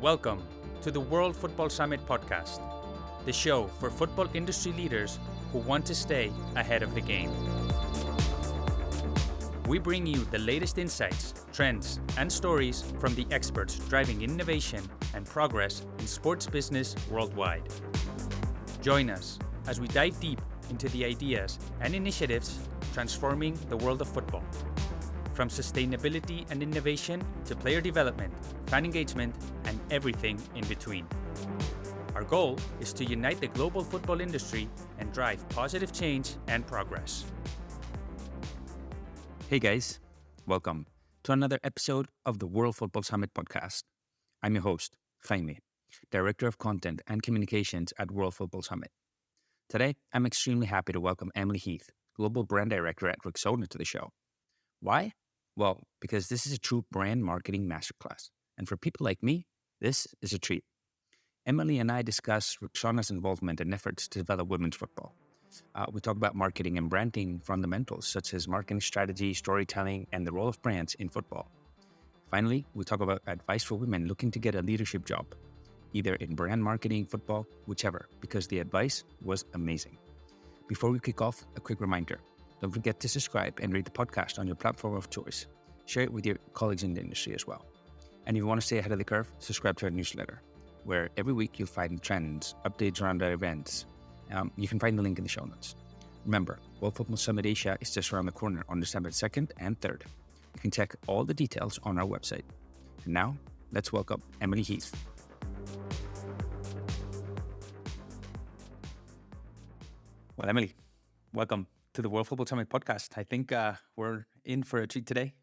Welcome to the World Football Summit podcast, the show for football industry leaders who want to stay ahead of the game. We bring you the latest insights, trends, and stories from the experts driving innovation and progress in sports business worldwide. Join us as we dive deep into the ideas and initiatives transforming the world of football. From sustainability and innovation to player development, fan engagement, and everything in between. Our goal is to unite the global football industry and drive positive change and progress. Hey guys, welcome to another episode of the World Football Summit podcast. I'm your host, Jaime, Director of Content and Communications at World Football Summit. Today, I'm extremely happy to welcome Emily Heath, Global Brand Director at Rexona, to the show. Why? Well, because this is a true brand marketing masterclass. And for people like me, this is a treat. Emily and I discuss Rexona's involvement and efforts to develop women's football. We talk about marketing and branding fundamentals, such as marketing strategy, storytelling, and the role of brands in football. Finally, we talk about advice for women looking to get a leadership job, either in brand marketing, football, whichever, because the advice was amazing. Before we kick off, a quick reminder. Don't forget to subscribe and rate the podcast on your platform of choice. Share it with your colleagues in the industry as well. And if you want to stay ahead of the curve, subscribe to our newsletter, where every week you'll find trends, updates around our events. You can find the link in the show notes. Remember, World Football Summit Asia is just around the corner on December 2nd and 3rd. You can check all the details on our website. And now, let's welcome Emily Heath. Well, Emily, welcome to the World Football Summit podcast. I think we're in for a treat today,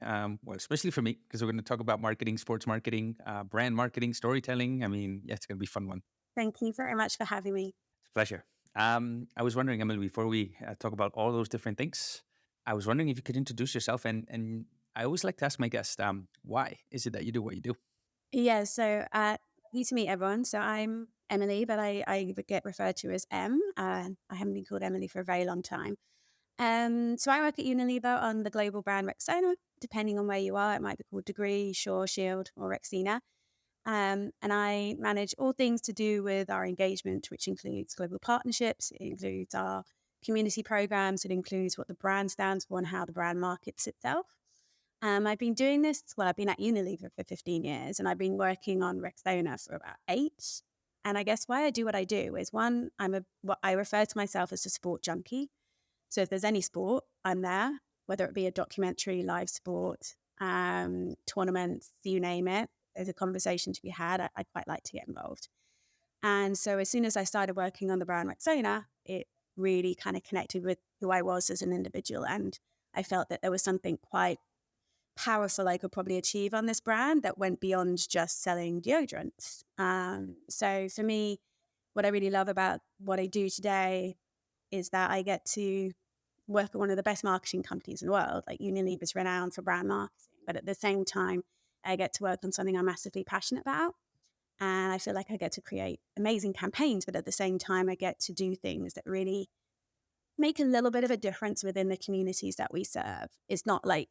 especially for me, because we're going to talk about marketing, sports marketing, brand marketing, storytelling. I mean, yeah, it's going to be a fun one. Thank you very much for having me. It's a pleasure. I was wondering, Emily, before we talk about all those different things, I was wondering if you could introduce yourself. And I always like to ask my guests, why is it that you do what you do? Yeah, so you to meet everyone. So I'm Emily, but I get referred to as Em. I haven't been called Emily for a very long time. So I work at Unilever on the global brand Rexona. Depending on where you are, it might be called Degree, Sure, Shield, or Rexina. And I manage all things to do with our engagement, which includes global partnerships. It includes our community programs. It includes what the brand stands for and how the brand markets itself. I've been doing this, I've been at Unilever for 15 years and I've been working on Rexona for about 8. And I guess why I do what I do is one, what I refer to myself as a sport junkie. So if there's any sport, I'm there, whether it be a documentary, live sport, tournaments, you name it. There's a conversation to be had. I quite like to get involved. And so as soon as I started working on the brand Rexona, it really kind of connected with who I was as an individual. And I felt that there was something quite powerful I could probably achieve on this brand that went beyond just selling deodorants. So for me, what I really love about what I do today is that I get to work at one of the best marketing companies in the world. Like Unilever is renowned for brand marketing, but at the same time, I get to work on something I'm massively passionate about. And I feel like I get to create amazing campaigns, but at the same time, I get to do things that really make a little bit of a difference within the communities that we serve. It's not like,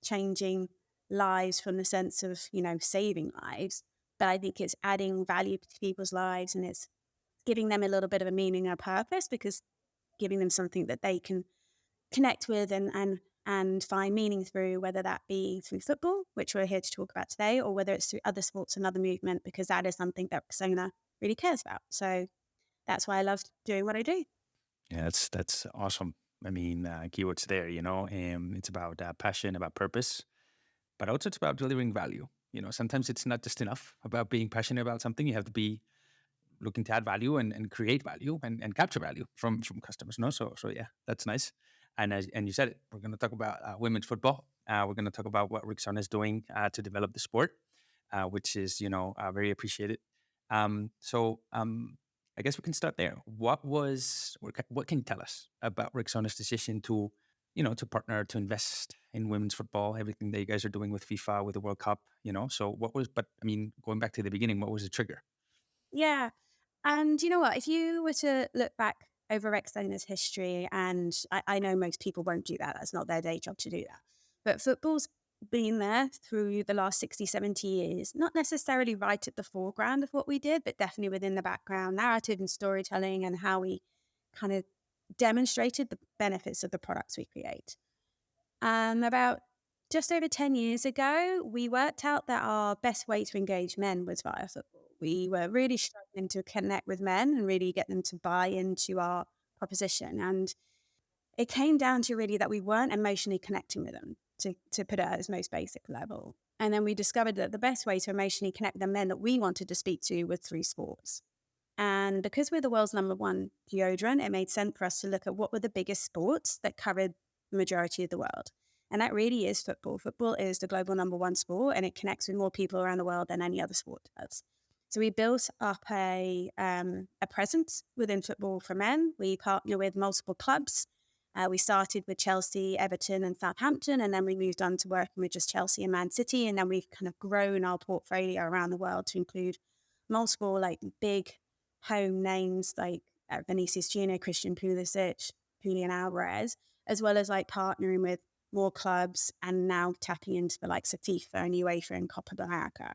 changing lives from the sense of, saving lives, but I think it's adding value to people's lives and it's giving them a little bit of a meaning and purpose, because giving them something that they can connect with and find meaning through, whether that be through football, which we're here to talk about today, or whether it's through other sports and other movement, because that is something that Rexona really cares about. So that's why I love doing what I do. Yeah, that's awesome. I mean, keywords there, it's about passion, about purpose, but also it's about delivering value. Sometimes it's not just enough about being passionate about something. You have to be looking to add value and create value and capture value from customers. So yeah, that's nice. And you said it, we're going to talk about women's football. We're going to talk about what Rexona is doing to develop the sport, which is very appreciated. I guess we can start there. What can you tell us about Rexona's decision to partner, to invest in women's football, everything that you guys are doing with FIFA, with the World Cup, so going back to the beginning, what was the trigger? Yeah. And you know what, if you were to look back over Rexona's history, and I know most people won't do that. That's not their day job to do that. But football's been there through the last 60, 70 years, not necessarily right at the foreground of what we did, but definitely within the background, narrative and storytelling, and how we kind of demonstrated the benefits of the products we create. About just over 10 years ago, we worked out that our best way to engage men was via football. We were really struggling to connect with men and really get them to buy into our proposition. And it came down to really that we weren't emotionally connecting with them, to put it at its most basic level. And then we discovered that the best way to emotionally connect with the men that we wanted to speak to was through sports. And because we're the world's number one deodorant, it made sense for us to look at what were the biggest sports that covered the majority of the world. And that really is football. Football is the global number one sport, and it connects with more people around the world than any other sport does. So we built up a presence within football for men. We partner with multiple clubs. We started with Chelsea, Everton, and Southampton, and then we moved on to working with just Chelsea and Man City. And then we've kind of grown our portfolio around the world to include multiple big home names like Vinicius Junior, Christian Pulisic, Julian Alvarez, as well as partnering with more clubs and now tapping into the likes of FIFA and UEFA and Copa America.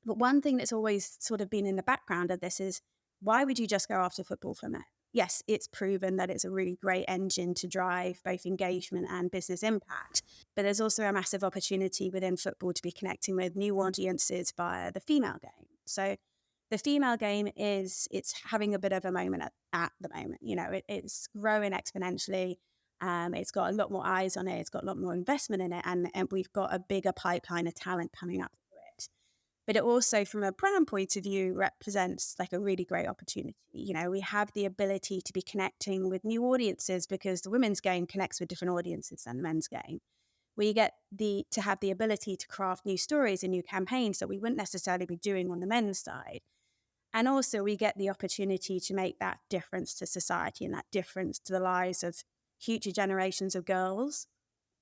But one thing that's always sort of been in the background of this is, why would you just go after football for men? Yes, it's proven that it's a really great engine to drive both engagement and business impact. But there's also a massive opportunity within football to be connecting with new audiences via the female game. So the female game it's having a bit of a moment at the moment. It's growing exponentially. It's got a lot more eyes on it. It's got a lot more investment in it. And we've got a bigger pipeline of talent coming up to it. But it also, from a brand point of view, represents a really great opportunity. We have the ability to be connecting with new audiences because the women's game connects with different audiences than the men's game. We get to have the ability to craft new stories and new campaigns that we wouldn't necessarily be doing on the men's side. And also we get the opportunity to make that difference to society and that difference to the lives of future generations of girls,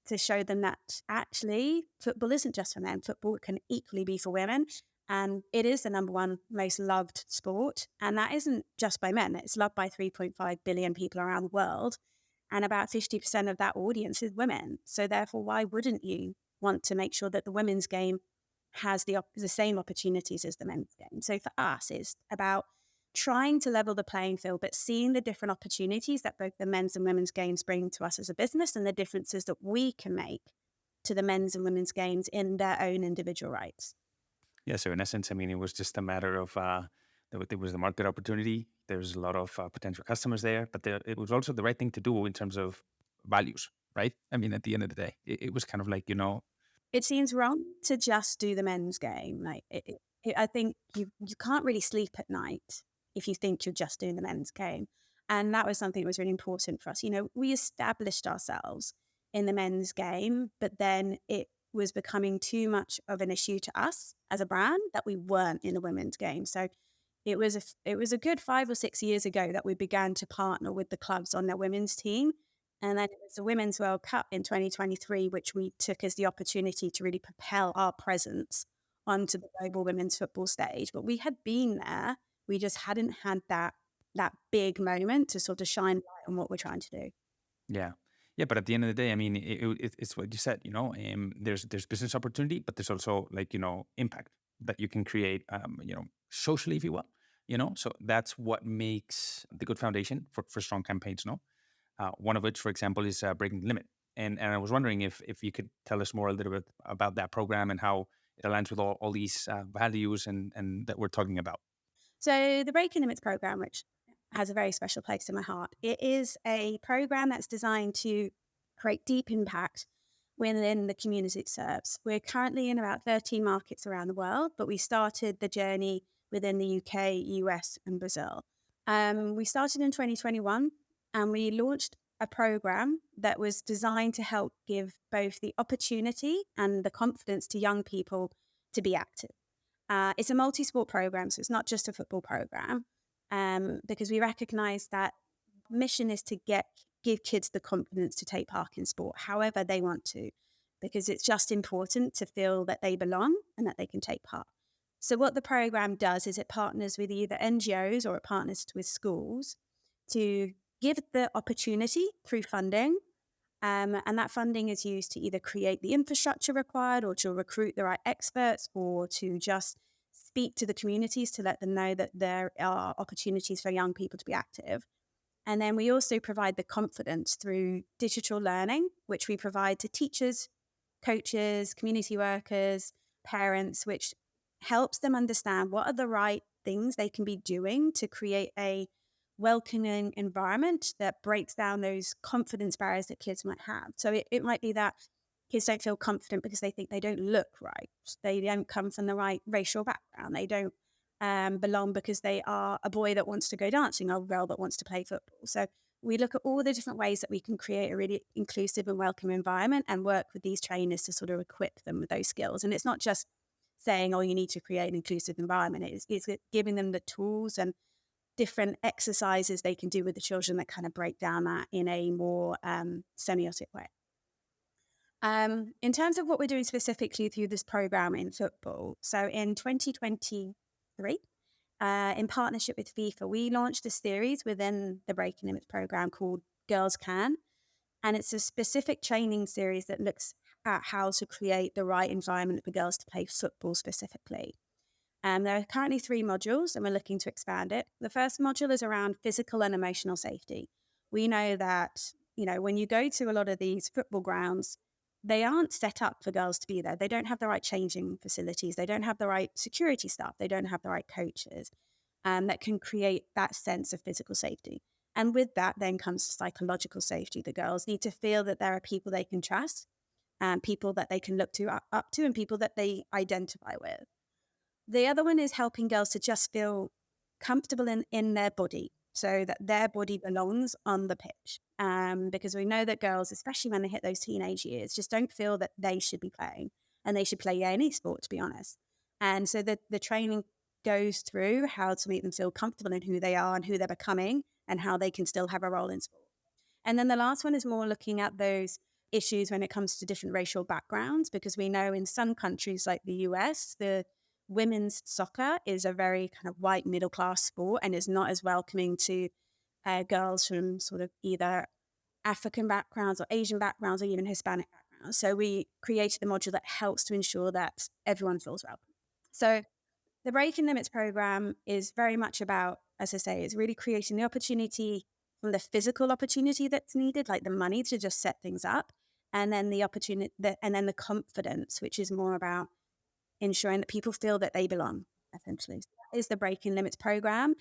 to show them that actually football isn't just for men. Football can equally be for women. And it is the number one most loved sport. And that isn't just by men. It's loved by 3.5 billion people around the world. And about 50% of that audience is women. So therefore, why wouldn't you want to make sure that the women's game has the same opportunities as the men's game? So for us, it's about trying to level the playing field, but seeing the different opportunities that both the men's and women's games bring to us as a business, and the differences that we can make to the men's and women's games in their own individual rights. Yeah, so in essence, I mean, it was just a matter of there was the market opportunity. There's a lot of potential customers there, but it was also the right thing to do in terms of values, right? I mean, at the end of the day, it was kind of It seems wrong to just do the men's game. I think you can't really sleep at night if you think you're just doing the men's game. And that was something that was really important for us. We established ourselves in the men's game, but then it was becoming too much of an issue to us as a brand that we weren't in the women's game. So it was a good 5 or 6 years ago that we began to partner with the clubs on their women's team. And then it was the Women's World Cup in 2023, which we took as the opportunity to really propel our presence onto the global women's football stage. But we had been there. We just hadn't had that big moment to sort of shine light on what we're trying to do. Yeah. Yeah, but at the end of the day, I mean, it's what you said, there's business opportunity, but there's also impact that you can create, socially, if you will, so that's what makes the good foundation for strong campaigns, no? One of which, for example, is Breaking the Limit. And I was wondering if you could tell us more a little bit about that program and how it aligns with all these values and that we're talking about. So the Breaking Limits program, which has a very special place in my heart, it is a program that's designed to create deep impact within the community it serves. We're currently in about 13 markets around the world, but we started the journey within the UK, US, and Brazil. We started in 2021 and we launched a program that was designed to help give both the opportunity and the confidence to young people to be active. It's a multi-sport program, so it's not just a football program, because we recognize that mission is to give kids the confidence to take part in sport, however they want to, because it's just important to feel that they belong and that they can take part. So what the program does is it partners with either NGOs or it partners with schools to give the opportunity through funding And that funding is used to either create the infrastructure required or to recruit the right experts or to just speak to the communities to let them know that there are opportunities for young people to be active. And then we also provide the confidence through digital learning, which we provide to teachers, coaches, community workers, parents, which helps them understand what are the right things they can be doing to create a welcoming environment that breaks down those confidence barriers that kids might have. So it might be that kids don't feel confident because they think they don't look right. They don't come from the right racial background. They don't belong because they are a boy that wants to go dancing or a girl that wants to play football. So we look at all the different ways that we can create a really inclusive and welcome environment and work with these trainers to sort of equip them with those skills. And it's not just saying, oh, you need to create an inclusive environment. It's giving them the tools and different exercises they can do with the children that kind of break down that in a more semiotic way. In terms of what we're doing specifically through this program in football, so in 2023, in partnership with FIFA, we launched a series within the Breaking Limits program called Girls Can. And it's a specific training series that looks at how to create the right environment for girls to play football specifically. There are currently 3 modules, and we're looking to expand it. The first module is around physical and emotional safety. We know that, when you go to a lot of these football grounds, they aren't set up for girls to be there. They don't have the right changing facilities. They don't have the right security staff. They don't have the right coaches that can create that sense of physical safety. And with that, then comes psychological safety. The girls need to feel that there are people they can trust, and people that they can look to up to, and people that they identify with. The other one is helping girls to just feel comfortable in their body so that their body belongs on the pitch. Because we know that girls, especially when they hit those teenage years, just don't feel that they should be playing, and they should play any sport, to be honest. And so the training goes through how to make them feel comfortable in who they are and who they're becoming and how they can still have a role in sport. And then the last one is more looking at those issues when it comes to different racial backgrounds, because we know in some countries like the US, the women's soccer is a very kind of white middle class sport and is not as welcoming to girls from sort of either African backgrounds or Asian backgrounds or even Hispanic backgrounds. So we created a module that helps to ensure that everyone feels welcome. So the Breaking Limits program is very much about, as I say, is really creating the opportunity from the physical opportunity that's needed, like the money to just set things up, and then the opportunity, and then the confidence, which is more about ensuring that people feel that they belong, essentially. So that is the Breaking Limits program.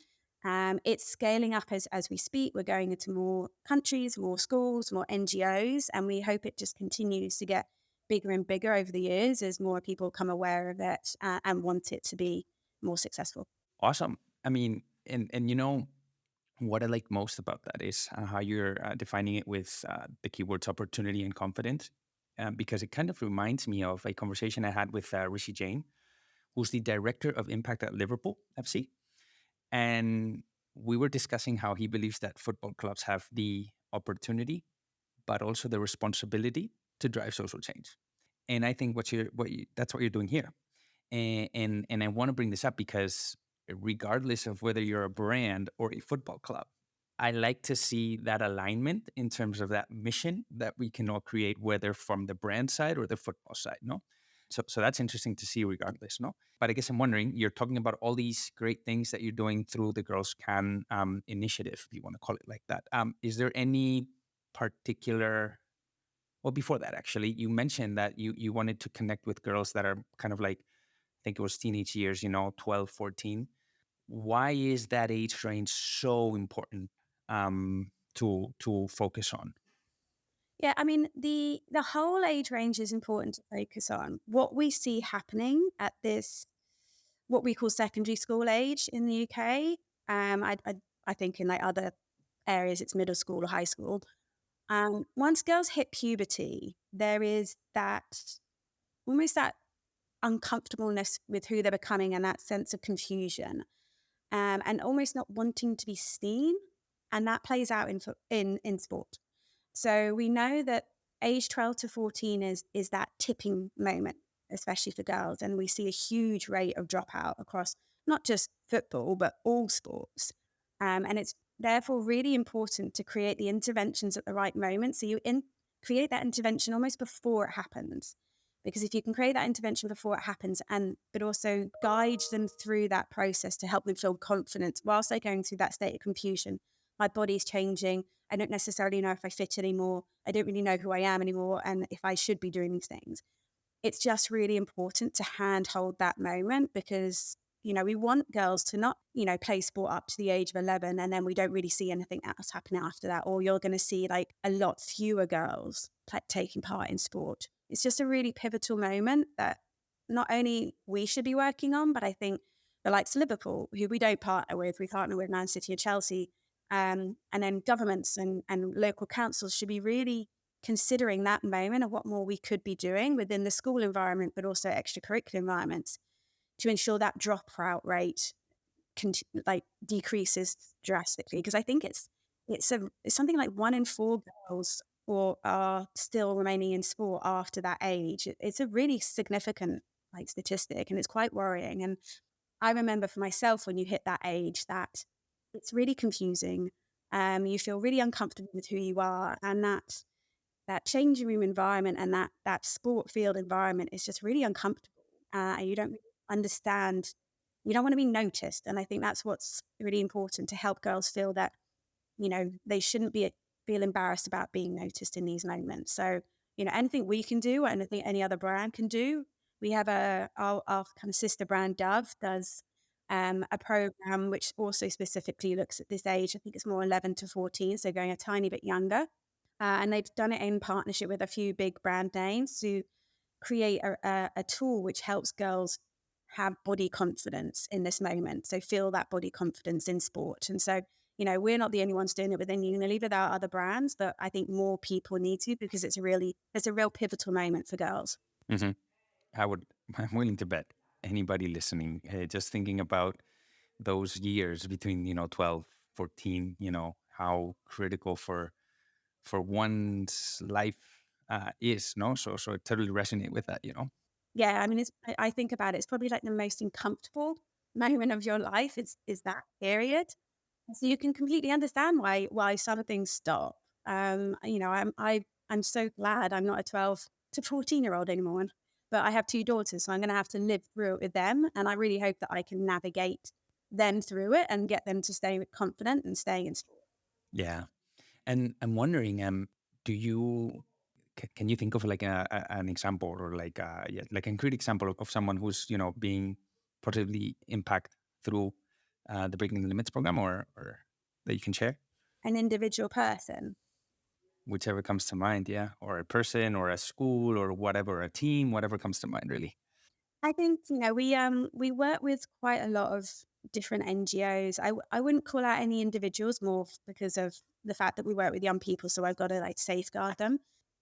It's scaling up as we speak. We're going into more countries, more schools, more NGOs, and we hope it just continues to get bigger and bigger over the years as more people become aware of it and want it to be more successful. Awesome. I mean, and what I like most about that is how you're defining it with the keywords opportunity and confidence, because it kind of reminds me of a conversation I had with Rishi Jain, who's the director of impact at Liverpool FC. And we were discussing how he believes that football clubs have the opportunity, but also the responsibility to drive social change. And I think that's what you're doing here. And I want to bring this up because regardless of whether you're a brand or a football club, I like to see that alignment in terms of that mission that we can all create, whether from the brand side or the football side, no? So that's interesting to see regardless, no? But I guess I'm wondering, you're talking about all these great things that you're doing through the Girls Can initiative, if you want to call it like that. Is there any particular, well, before that, actually, you mentioned that you wanted to connect with girls that are kind of like, I think it was teenage years, 12, 14. Why is that age range so important to focus on? Yeah, I mean, the whole age range is important to focus on. What we see happening at this, what we call secondary school age in the UK, I think in like other areas it's middle school or high school. Once girls hit puberty, there is that almost that uncomfortableness with who they're becoming and that sense of confusion, and almost not wanting to be seen, and that plays out in sport. So we know that age 12 to 14 is that tipping moment, especially for girls. And we see a huge rate of dropout across not just football, but all sports. And it's therefore really important to create the interventions at the right moment. So create that intervention almost before it happens. Because if you can create that intervention before it happens, but also guide them through that process to help them feel confident whilst they're going through that state of confusion. My body's changing. I don't necessarily know if I fit anymore. I don't really know who I am anymore and if I should be doing these things. It's just really important to handhold that moment because, we want girls to not, play sport up to the age of 11 and then we don't really see anything else happening after that. Or you're going to see like a lot fewer girls taking part in sport. It's just a really pivotal moment that not only we should be working on, but I think the likes of Liverpool, who we don't partner with, we partner with Man City and Chelsea, and then governments and local councils should be really considering that moment of what more we could be doing within the school environment, but also extracurricular environments to ensure that dropout rate decreases drastically. Because I think it's something like 1 in 4 girls are still remaining in sport after that age. It's a really significant statistic, and it's quite worrying. And I remember for myself when you hit that age that it's really confusing. You feel really uncomfortable with who you are, and that changing room environment and that sport field environment is just really uncomfortable. And you don't really understand, you don't want to be noticed. And I think that's what's really important to help girls feel that, they shouldn't feel embarrassed about being noticed in these moments. So, anything we can do, anything any other brand can do. We have our kind of sister brand Dove does a program which also specifically looks at this age. I think it's more 11 to 14, so going a tiny bit younger. And they've done it in partnership with a few big brand names to create a tool which helps girls have body confidence in this moment. So feel that body confidence in sport. And so, we're not the only ones doing it within Unilever. There are other brands, but I think more people need to because it's a real pivotal moment for girls. Hmm. I'm willing to bet anybody listening, just thinking about those years between, 12, 14, how critical for one's life is, no? So I totally resonate with that. Yeah, I mean, I think about it. It's probably like the most uncomfortable moment of your life is that period. So you can completely understand why some things stop. I'm so glad I'm not a 12 to 14-year-old anymore, but I have 2 daughters, so I'm going to have to live through it with them, and I really hope that I can navigate them through it and get them to stay confident and stay in sport. Yeah. And I'm wondering, do you can you think of like an example or like like a concrete example of someone who's being positively impact through the Breaking the Limits program, or that you can share, An individual person. whichever comes to mind, yeah, or a person or a school or whatever, a team, whatever comes to mind, really. I think we work with quite a lot of different NGOs. I wouldn't call out any individuals more because of the fact that we work with young people, so I've got to safeguard them.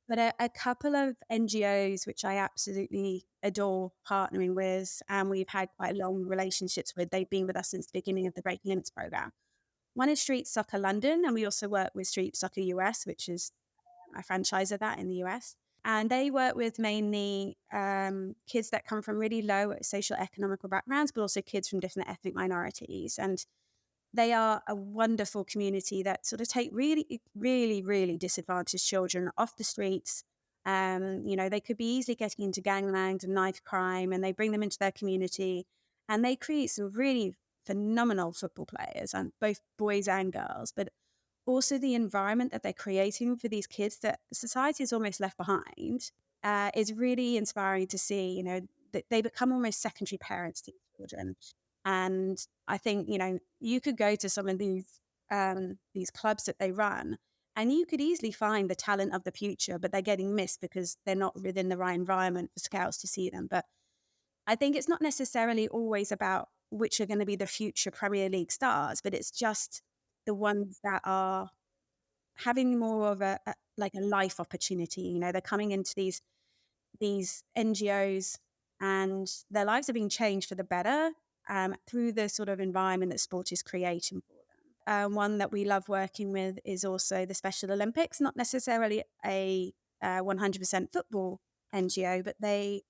But a couple of NGOs which I absolutely adore partnering with, and we've had quite long relationships with. They've been with us since the beginning of the Breaking Limits program. One is Street Soccer London, and we also work with Street Soccer US, which is a franchise of that in the US. And they work with mainly kids that come from really low social economical backgrounds, but also kids from different ethnic minorities. And they are a wonderful community that sort of take really, really, really disadvantaged children off the streets. They could be easily getting into gangland and knife crime, and they bring them into their community, and they create some really phenomenal football players, and both boys and girls. But also the environment that they're creating for these kids that society has almost left behind is really inspiring to see. That they become almost secondary parents to children. And I think, you could go to some of these clubs that they run, and you could easily find the talent of the future, but they're getting missed because they're not within the right environment for scouts to see them. But I think it's not necessarily always about which are going to be the future Premier League stars, but it's just the ones that are having more of a life opportunity. They're coming into these NGOs and their lives are being changed for the better through the sort of environment that sport is creating for them. One that we love working with is also the Special Olympics, not necessarily a 100% football NGO, but they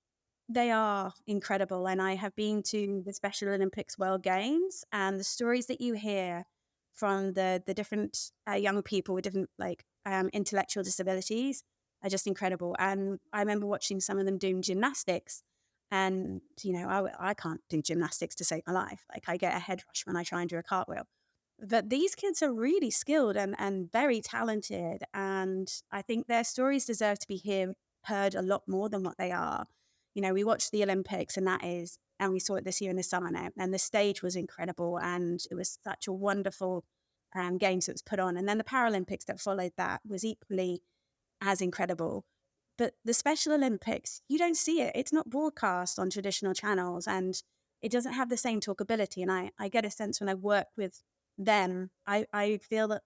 are incredible. And I have been to the Special Olympics World Games, and the stories that you hear from the different young people with different intellectual disabilities are just incredible. And I remember watching some of them doing gymnastics. And, I can't do gymnastics to save my life. Like, I get a head rush when I try and do a cartwheel. But these kids are really skilled and very talented. And I think their stories deserve to be heard a lot more than what they are. We watched the Olympics and we saw it this year in the summer now, and the stage was incredible. And it was such a wonderful games that was put on. And then the Paralympics that followed that was equally as incredible. But the Special Olympics, you don't see it. It's not broadcast on traditional channels and it doesn't have the same talkability. And I get a sense when I work with them, I feel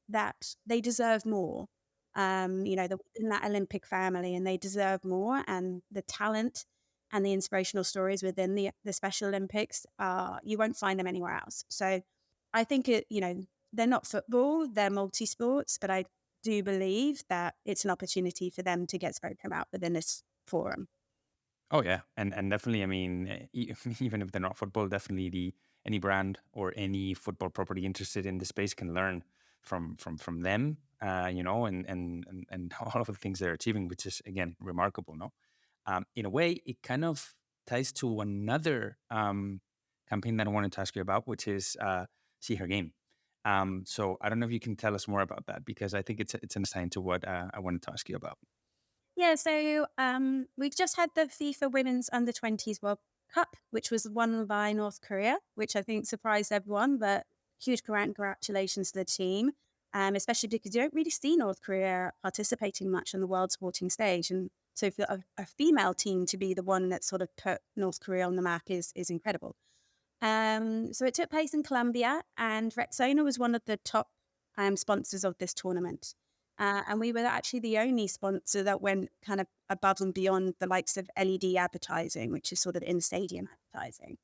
that they deserve more. They're in that Olympic family and they deserve more. And the talent and the inspirational stories within the Special Olympics, you won't find them anywhere else. So I think they're not football, they're multi-sports, but I do believe that it's an opportunity for them to get spoken about within this forum. Oh yeah, and definitely. I mean, even if they're not football, definitely the any brand or any football property interested in the space can learn from them. And all of the things they're achieving, which is again remarkable. No, in a way, it kind of ties to another campaign that I wanted to ask you about, which is See Her Game. So I don't know if you can tell us more about that because I think it's an assign to what I wanted to ask you about. Yeah, so we've just had the FIFA Women's Under-20s World Cup, which was won by North Korea, which I think surprised everyone, but huge congratulations to the team, especially because you don't really see North Korea participating much on the world sporting stage. And so for a female team to be the one that sort of put North Korea on the map is incredible. So it took place in Colombia, and Rexona was one of the top sponsors of this tournament. And we were actually the only sponsor that went kind of above and beyond the likes of LED advertising, which is sort of in-stadium advertising.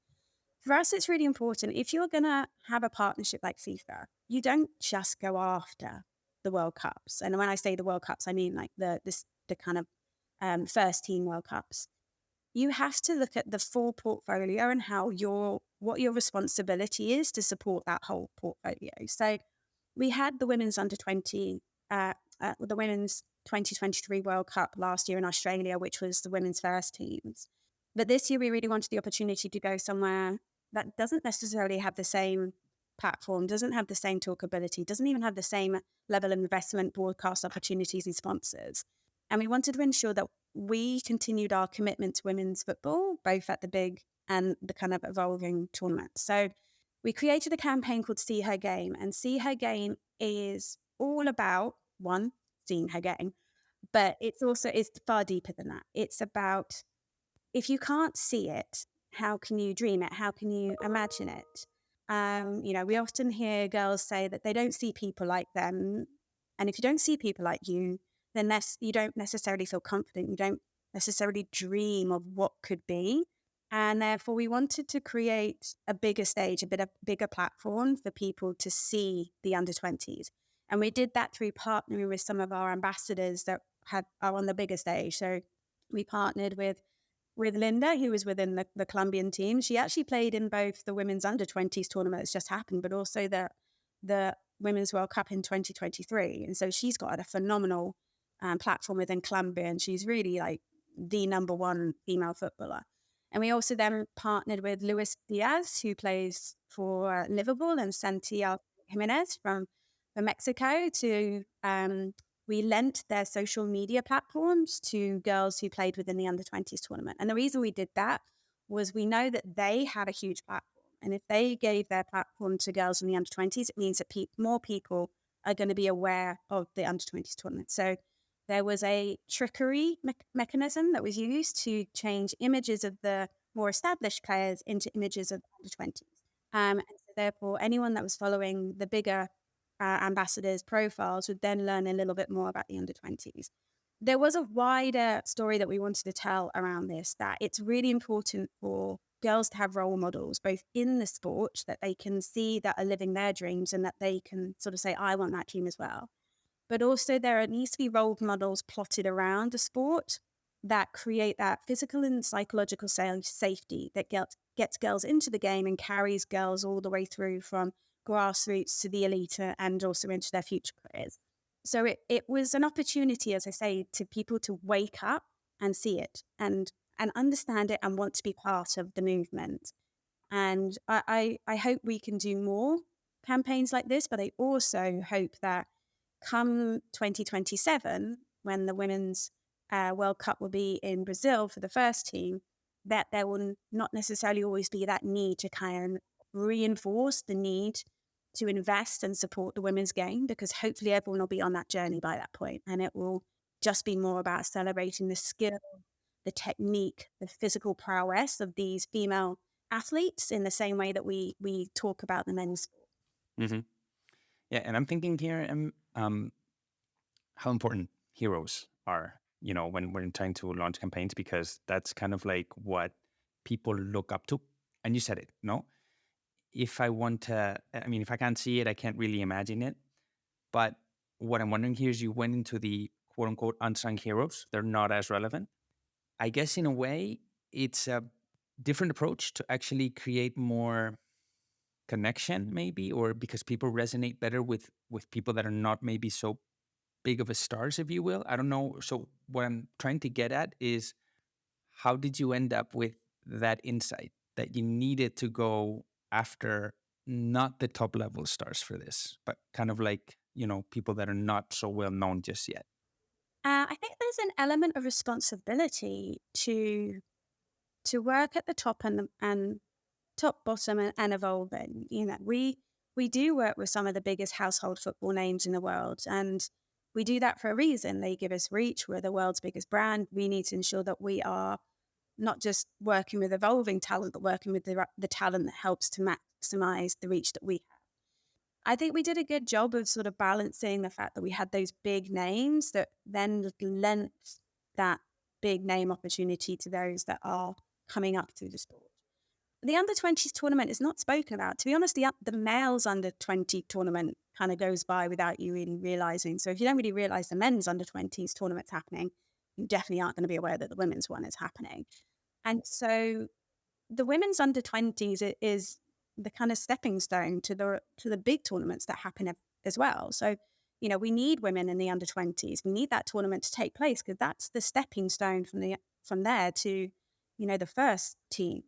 For us, it's really important. If you're going to have a partnership like FIFA, you don't just go after the World Cups. And when I say the World Cups, I mean like the kind of first team World Cups. You have to look at the full portfolio and what your responsibility is to support that whole portfolio. So we had the women's 2023 World Cup last year in Australia, which was the women's first teams. But this year we really wanted the opportunity to go somewhere that doesn't necessarily have the same platform, doesn't have the same talkability, doesn't even have the same level of investment, broadcast opportunities and sponsors. And we wanted to ensure that we continued our commitment to women's football, both at the big and the kind of evolving tournaments. So we created a campaign called See Her Game, and See Her Game is all about one, seeing her game, but it's far deeper than that. It's about, if you can't see it, how can you dream it? How can you imagine it? We often hear girls say that they don't see people like them. And if you don't see people like you, then you don't necessarily feel confident. You don't necessarily dream of what could be. And therefore, we wanted to create a bigger stage, bigger platform for people to see the under-20s. And we did that through partnering with some of our ambassadors that are on the bigger stage. So we partnered with Linda, who was within the Colombian team. She actually played in both the women's under-20s tournament that's just happened, but also the Women's World Cup in 2023. And so she's got a phenomenal platform within Colombia, and she's really like the number one female footballer. And we also then partnered with Luis Diaz, who plays for Liverpool, and Santiago Jimenez from Mexico to we lent their social media platforms to girls who played within the under-20s tournament. And the reason we did that was we know that they had a huge platform. And if they gave their platform to girls in the under-20s, it means that more people are going to be aware of the under-20s tournament. So there was a trickery mechanism that was used to change images of the more established players into images of the under-20s. And so therefore, anyone that was following the bigger ambassadors' profiles would then learn a little bit more about the under-20s. There was a wider story that we wanted to tell around this, that it's really important for girls to have role models, both in the sport that they can see that are living their dreams and that they can sort of say, I want that dream as well. But also there needs to be role models plotted around the sport that create that physical and psychological safety that gets girls into the game and carries girls all the way through from grassroots to the elite and also into their future careers. So it was an opportunity, as I say, to people to wake up and see it and understand it and want to be part of the movement. And I hope we can do more campaigns like this, but I also hope that come 2027, when the Women's World Cup will be in Brazil for the first team, that there will not necessarily always be that need to kind of reinforce the need to invest and support the women's game, because hopefully everyone will be on that journey by that point, and it will just be more about celebrating the skill, the technique, the physical prowess of these female athletes in the same way that we talk about the men's sport. Hmm. Yeah, and I'm thinking here, how important heroes are, when we're trying to launch campaigns, because that's kind of like what people look up to. And you said it, no? If I want to, I mean, if I can't see it, I can't really imagine it. But what I'm wondering here is you went into the quote unquote unsung heroes. They're not as relevant. I guess in a way, it's a different approach to actually create more connection, maybe, or because people resonate better with people that are not maybe so big of a stars, if you will. I don't know. So what I'm trying to get at is, how did you end up with that insight that you needed to go after not the top level stars for this, but kind of like, people that are not so well known just yet? I think there's an element of responsibility to work at the top and top, bottom, and evolving. We do work with some of the biggest household football names in the world, and we do that for a reason. They give us reach. We're the world's biggest brand. We need to ensure that we are not just working with evolving talent, but working with the talent that helps to maximize the reach that we have. I think we did a good job of sort of balancing the fact that we had those big names that then lent that big name opportunity to those that are coming up through the sport. The under 20s tournament is not spoken about. To be honest, the males under 20 tournament kind of goes by without you really realizing. So if you don't really realize the men's under 20s tournament's happening, you definitely aren't going to be aware that the women's one is happening. And so the women's under 20s is the kind of stepping stone to the big tournaments that happen as well. So, we need women in the under 20s. We need that tournament to take place because that's the stepping stone from there to, the first team.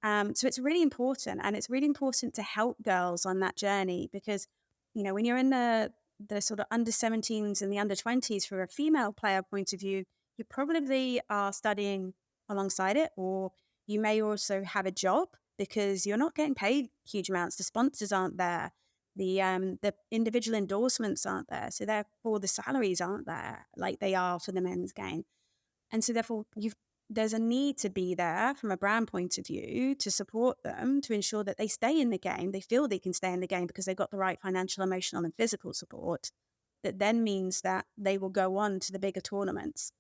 So it's really important, and it's really important to help girls on that journey because, when you're in the sort of under 17s and the under 20s, for a female player point of view, you probably are studying alongside it, or you may also have a job because you're not getting paid huge amounts. The sponsors aren't there. The individual endorsements aren't there. So therefore the salaries aren't there like they are for the men's game. And so therefore there's a need to be there from a brand point of view to support them, to ensure that they stay in the game. They feel they can stay in the game because they've got the right financial, emotional, and physical support. That then means that they will go on to the bigger tournaments.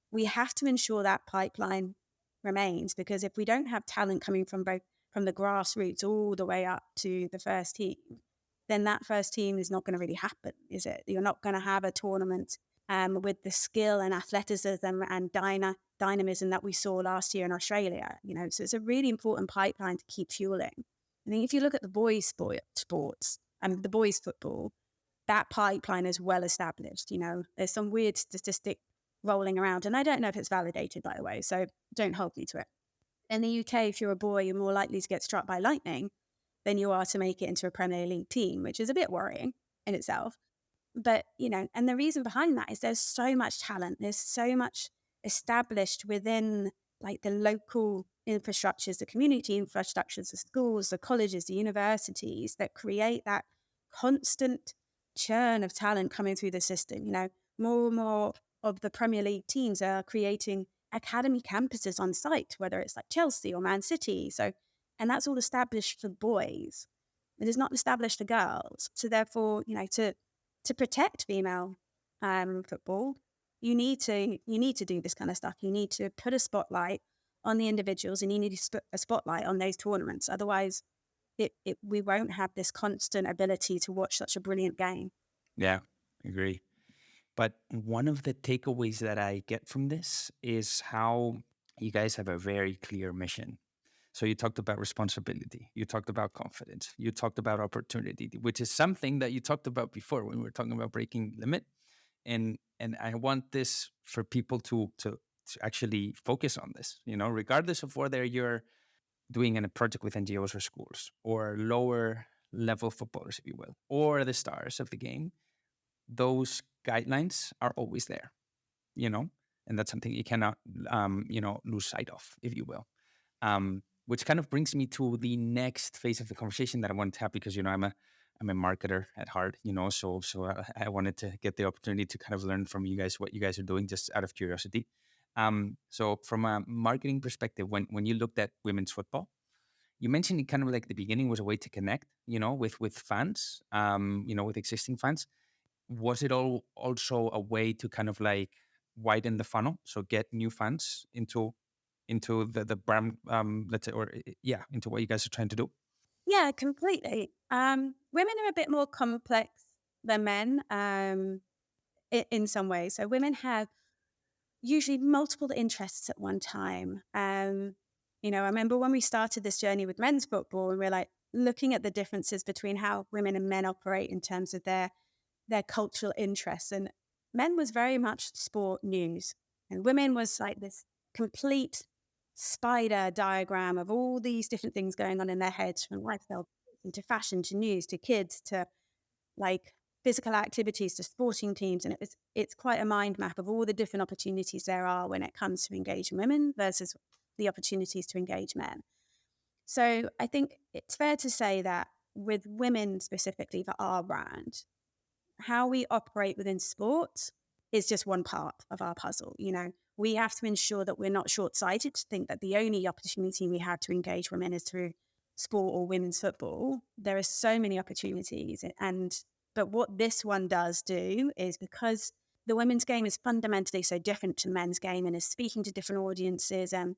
We have to ensure that pipeline remains, because if we don't have talent coming from the grassroots all the way up to the first team, then that first team is not going to really happen, is it? You're not going to have a tournament with the skill and athleticism and dynamism that we saw last year in Australia. So it's a really important pipeline to keep fueling. I think if you look at the boys' sports and the boys' football, that pipeline is well established. There's some weird statistic rolling around, and I don't know if it's validated, by the way, so don't hold me to it. In the UK, if you're a boy, you're more likely to get struck by lightning than you are to make it into a Premier League team, which is a bit worrying in itself. But, and the reason behind that is there's so much talent. There's so much established within like the local infrastructures, the community infrastructures, the schools, the colleges, the universities that create that constant churn of talent coming through the system. More and more of the Premier League teams are creating academy campuses on site, whether it's like Chelsea or Man City. So, and that's all established for boys. It is not established for girls. So therefore, to protect female football, you need to do this kind of stuff. You need to put a spotlight on the individuals, and you need to put a spotlight on those tournaments. Otherwise, we won't have this constant ability to watch such a brilliant game. Yeah, agree. But one of the takeaways that I get from this is how you guys have a very clear mission. So you talked about responsibility, you talked about confidence, you talked about opportunity, which is something that you talked about before when we were talking about breaking limit. And I want this for people to actually focus on this, regardless of whether you're doing a project with NGOs or schools or lower level footballers, if you will, or the stars of the game. Those guidelines are always there, you know, and that's something you cannot, lose sight of, if you will. Which kind of brings me to the next phase of the conversation that I want to have, because I'm a marketer at heart, so I wanted to get the opportunity to kind of learn from you guys what you guys are doing, just out of curiosity. So from a marketing perspective, when you looked at women's football, you mentioned it kind of like the beginning was a way to connect, with fans, with existing fans. Was it all also a way to kind of like widen the funnel, so get new fans into the brand, let's say, or yeah, into what you guys are trying to do? Yeah, completely. Women are a bit more complex than men in some ways. So women have usually multiple interests at one time. I remember when we started this journey with men's football, and we're like looking at the differences between how women and men operate in terms of their cultural interests. And men was very much sport news, and women was like this complete spider diagram of all these different things going on in their heads, from lifestyle to fashion to news to kids to like physical activities to sporting teams. And it's quite a mind map of all the different opportunities there are when it comes to engaging women versus the opportunities to engage men. So I think it's fair to say that with women specifically for our brand, how we operate within sport is just one part of our puzzle. We have to ensure that we're not short-sighted to think that the only opportunity we have to engage women is through sport or women's football. There are so many opportunities, but what this one does do is, because the women's game is fundamentally so different to men's game and is speaking to different audiences and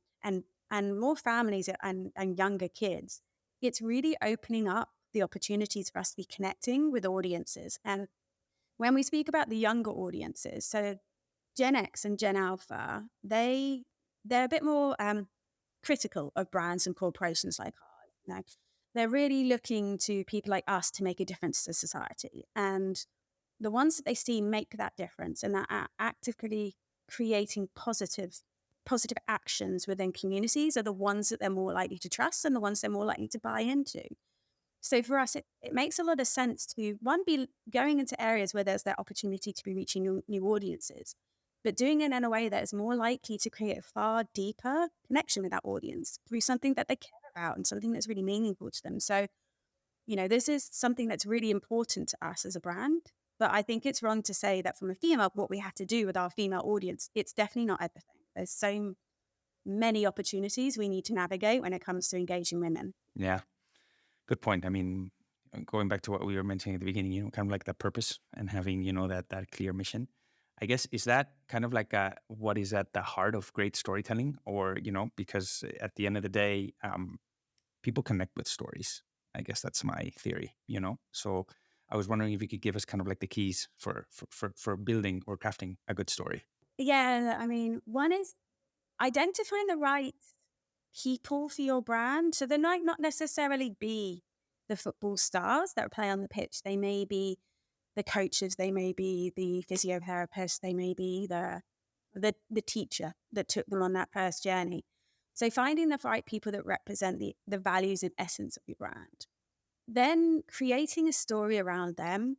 more families and younger kids, it's really opening up the opportunities for us to be connecting with audiences. And when we speak about the younger audiences, so Gen X and Gen Alpha, they're a bit more critical of brands and corporations like ours. They're really looking to people like us to make a difference to society. And the ones that they see make that difference and that are actively creating positive actions within communities are the ones that they're more likely to trust and the ones they're more likely to buy into. So for us, it makes a lot of sense to, one, be going into areas where there's that opportunity to be reaching new audiences, but doing it in a way that is more likely to create a far deeper connection with that audience through something that they care about and something that's really meaningful to them. So, this is something that's really important to us as a brand. But I think it's wrong to say that from a female, what we have to do with our female audience, it's definitely not everything. There's so many opportunities we need to navigate when it comes to engaging women. Yeah, good point. I mean, going back to what we were mentioning at the beginning, kind of like the purpose and having, that clear mission. I guess, is that kind of like what is at the heart of great storytelling? Or, because at the end of the day, people connect with stories. I guess that's my theory, So I was wondering if you could give us kind of like the keys for building or crafting a good story. Yeah, I mean, one is identifying the right people for your brand. So they might not necessarily be the football stars that play on the pitch. They may be the coaches, they may be the physiotherapists, they may be the teacher that took them on that first journey. So finding the right people that represent the values and essence of your brand. Then creating a story around them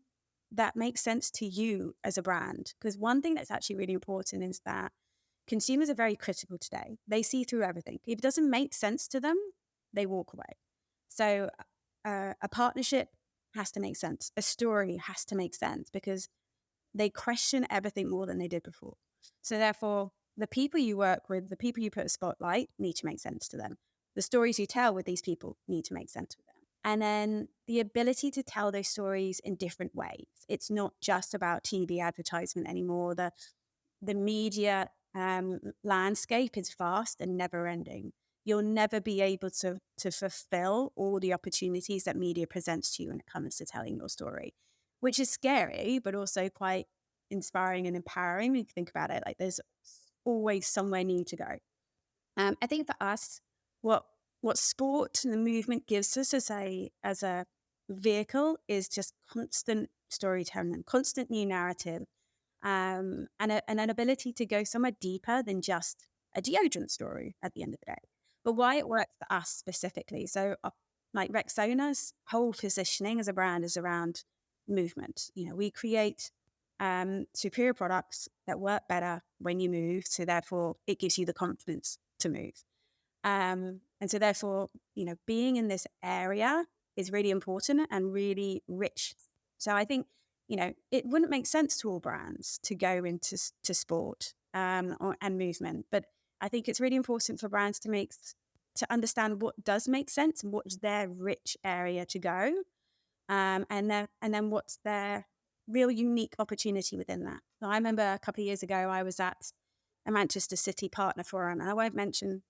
that makes sense to you as a brand. Because one thing that's actually really important is that consumers are very critical today. They see through everything. If it doesn't make sense to them, they walk away. So a partnership has to make sense. A story has to make sense because they question everything more than they did before. So therefore, the people you work with, the people you put a spotlight need to make sense to them. The stories you tell with these people need to make sense with them. And then the ability to tell those stories in different ways. It's not just about TV advertisement anymore. The media landscape is vast and never ending. You'll never be able to fulfill all the opportunities that media presents to you when it comes to telling your story, which is scary, but also quite inspiring and empowering when you think about it. Like there's always somewhere new to go. I think for us, what sport and the movement gives us as a vehicle is just constant storytelling and constant new narrative. and an ability to go somewhere deeper than just a deodorant story at the end of the day. But why it works for us specifically. So, like Rexona's whole positioning as a brand is around movement. We create superior products that work better when you move. So therefore, it gives you the confidence to move. And so therefore, being in this area is really important and really rich. So I think, it wouldn't make sense to all brands to go into to sport and movement. But I think it's really important for brands to understand what does make sense and what's their rich area to go. And then what's their real unique opportunity within that. So I remember a couple of years ago, I was at a Manchester City partner forum, and I won't mention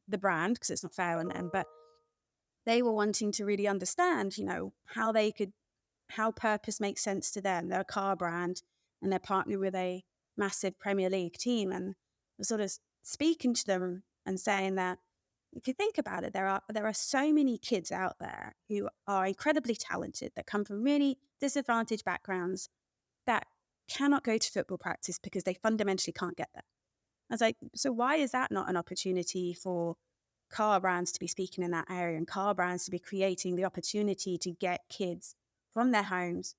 the brand because it's not fair on them, but they were wanting to really understand, how purpose makes sense to them. They're a car brand and they're partnered with a massive Premier League team, and we're sort of speaking to them and saying that if you think about it, there are so many kids out there who are incredibly talented that come from really disadvantaged backgrounds that cannot go to football practice because they fundamentally can't get there. I was like, so why is that not an opportunity for car brands to be speaking in that area and car brands to be creating the opportunity to get kids from their homes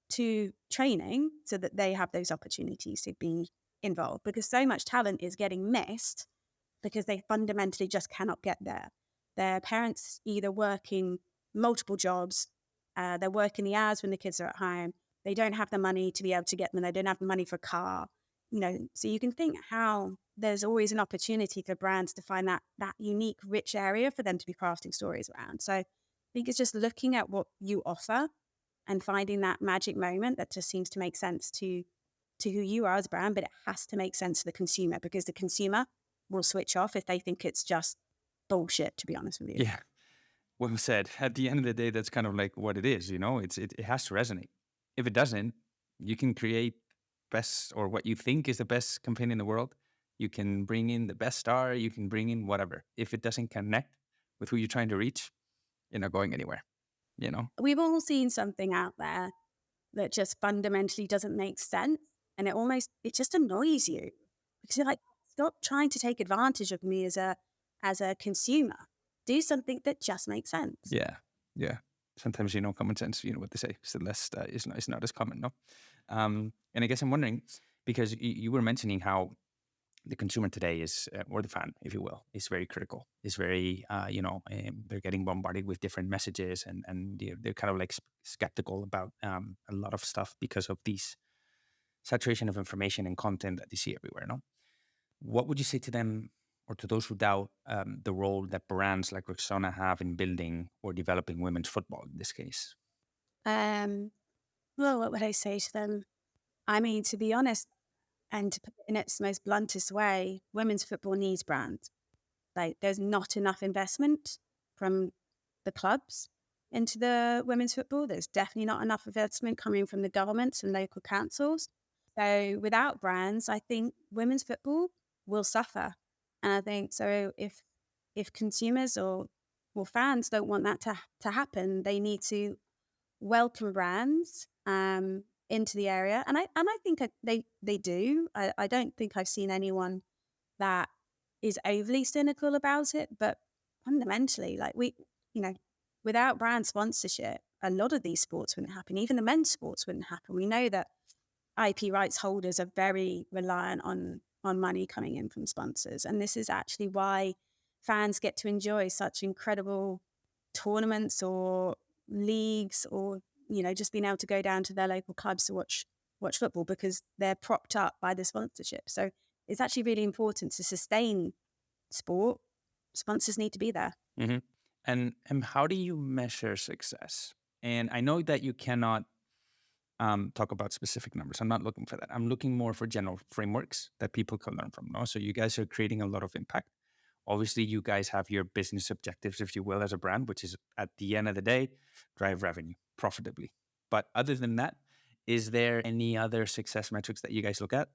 to training so that they have those opportunities to be involved? Because so much talent is getting missed because they fundamentally just cannot get there. Their parents either working multiple jobs, they're working the hours when the kids are at home, they don't have the money to be able to get them, they don't have the money for a car. So you can think how there's always an opportunity for brands to find that unique, rich area for them to be crafting stories around. So I think it's just looking at what you offer and finding that magic moment that just seems to make sense to who you are as a brand, but it has to make sense to the consumer because the consumer will switch off if they think it's just bullshit, to be honest with you. Yeah, well said. At the end of the day, that's kind of like what it is. It has to resonate. If it doesn't, you can create best or what you think is the best campaign in the world. You can bring in the best star. You can bring in whatever. If it doesn't connect with who you're trying to reach, you're not going anywhere. We've all seen something out there that just fundamentally doesn't make sense. And it just annoys you because you're like, stop trying to take advantage of me as a consumer. Do something that just makes sense. Yeah, yeah. Sometimes common sense. You know what they say. Celeste is not as common, no. And I guess I'm wondering because you were mentioning how the consumer today is, or the fan, if you will, is very critical. Is very, they're getting bombarded with different messages, and they're kind of like skeptical about a lot of stuff because of these saturation of information and content that they see everywhere. No, what would you say to them or to those who doubt the role that brands like Rexona have in building or developing women's football in this case? Well, what would I say to them? I mean, to be honest, and to put it in its most bluntest way, women's football needs brands. Like, there's not enough investment from the clubs into the women's football. There's definitely not enough investment coming from the governments and local councils. So without brands, I think women's football will suffer. And I think so if consumers or fans don't want that to happen, they need to welcome brands into the area. And I think they do. I don't think I've seen anyone that is overly cynical about it, but fundamentally, like without brand sponsorship, a lot of these sports wouldn't happen. Even the men's sports wouldn't happen. We know that IP rights holders are very reliant on money coming in from sponsors, and this is actually why fans get to enjoy such incredible tournaments or leagues, or just being able to go down to their local clubs to watch football because they're propped up by the sponsorship. So it's actually really important to sustain sport. Sponsors need to be there. Mm-hmm. And how do you measure success? And I know that you cannot talk about specific numbers. I'm not looking for that. I'm looking more for general frameworks that people can learn from. No? So you guys are creating a lot of impact. Obviously, you guys have your business objectives, if you will, as a brand, which is at the end of the day, drive revenue profitably. But other than that, is there any other success metrics that you guys look at?